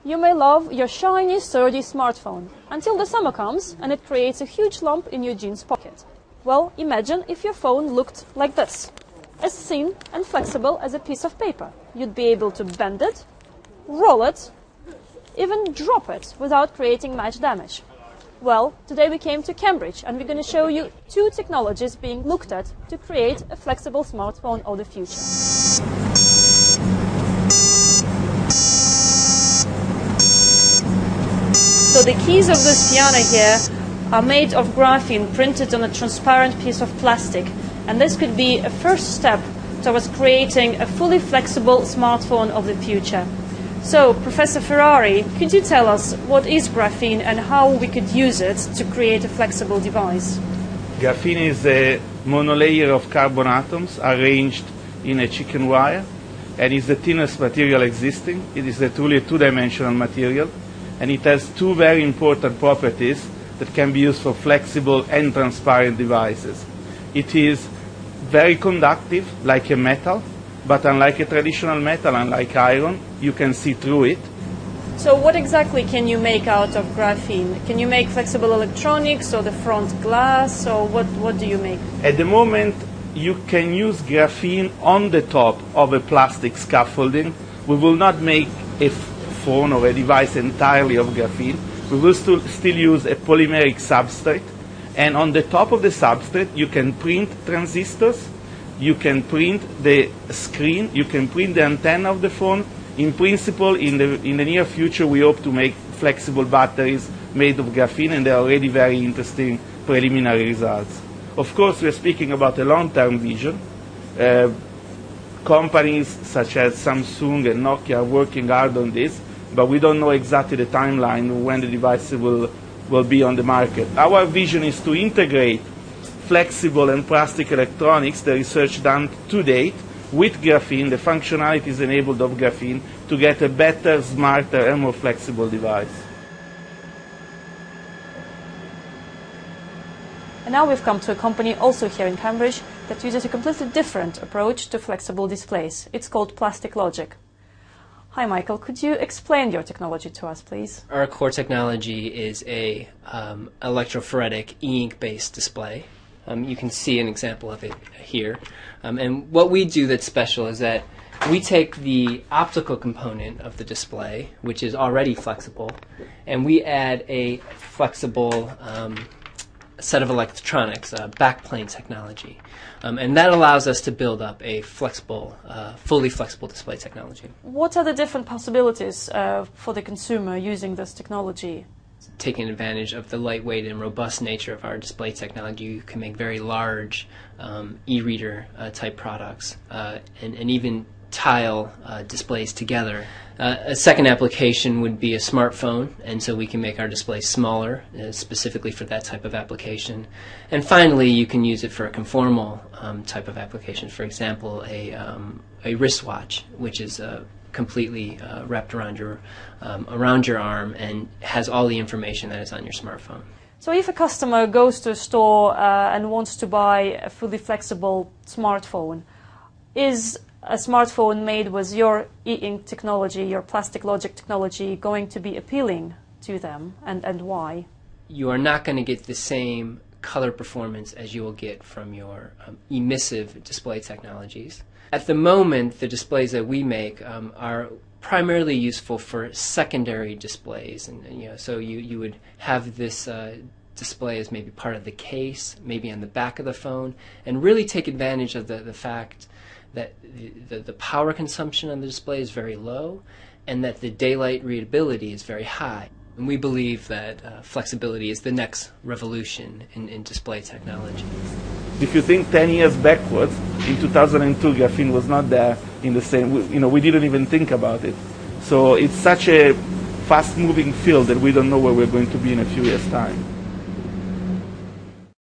You may love your shiny, sturdy smartphone until the summer comes and it creates a huge lump in your jeans pocket. Well, imagine if your phone looked like this, as thin and flexible as a piece of paper. You'd be able to bend it, roll it, even drop it without creating much damage. Well, today we came to Cambridge and we're going to show you two technologies being looked at to create a flexible smartphone of the future. So the keys of this piano here are made of graphene printed on a transparent piece of plastic, and this could be a first step towards creating a fully flexible smartphone of the future. So, Professor Ferrari, could you tell us what is graphene and how we could use it to create a flexible device? Graphene is a monolayer of carbon atoms arranged in a chicken wire, and is the thinnest material existing. It is truly a two-dimensional material, and it has two very important properties that can be used for flexible and transparent devices. It is very conductive, like a metal, but unlike a traditional metal, unlike iron, you can see through it. So what exactly can you make out of graphene? Can you make flexible electronics or the front glass, or what do you make? At the moment, you can use graphene on the top of a plastic scaffolding. We will not make a phone or a device entirely of graphene. We will still use a polymeric substrate, and on the top of the substrate you can print transistors, you can print the screen, you can print the antenna of the phone. In principle, in the near future, we hope to make flexible batteries made of graphene, and there are already very interesting preliminary results. Of course, we are speaking about a long-term vision. Companies such as Samsung and Nokia are working hard on this, but we don't know exactly the timeline when the device will be on the market. Our vision is to integrate flexible and plastic electronics, the research done to date, with graphene, the functionalities enabled of graphene, to get a better, smarter, and more flexible device. And now we've come to a company also here in Cambridge that uses a completely different approach to flexible displays. It's called Plastic Logic. Hi, Michael. Could you explain your technology to us, please? Our core technology is a electrophoretic e-ink based display. You can see an example of it here. And what we do that's special is that we take the optical component of the display, which is already flexible, and we add a flexible set of electronics, backplane technology. And that allows us to build up a flexible, fully flexible display technology. What are the different possibilities for the consumer using this technology? Taking advantage of the lightweight and robust nature of our display technology, you can make very large e-reader type products and even tile displays together. A second application would be a smartphone, and so we can make our display smaller specifically for that type of application. And finally, you can use it for a conformal type of application. For example, a wristwatch, which is completely wrapped around your arm and has all the information that is on your smartphone. So if a customer goes to a store and wants to buy a fully flexible smartphone, is a smartphone made with your e-ink technology, your Plastic Logic technology, going to be appealing to them, and why? You are not going to get the same color performance as you will get from your emissive display technologies. At the moment, the displays that we make are primarily useful for secondary displays, and so you would have this display as maybe part of the case, maybe on the back of the phone, and really take advantage of the fact that the power consumption on the display is very low, and that the daylight readability is very high. And we believe that flexibility is the next revolution in display technology. If you think 10 years backwards, in 2002, graphene was not there in the same, we didn't even think about it. So it's such a fast-moving field that we don't know where we're going to be in a few years' time.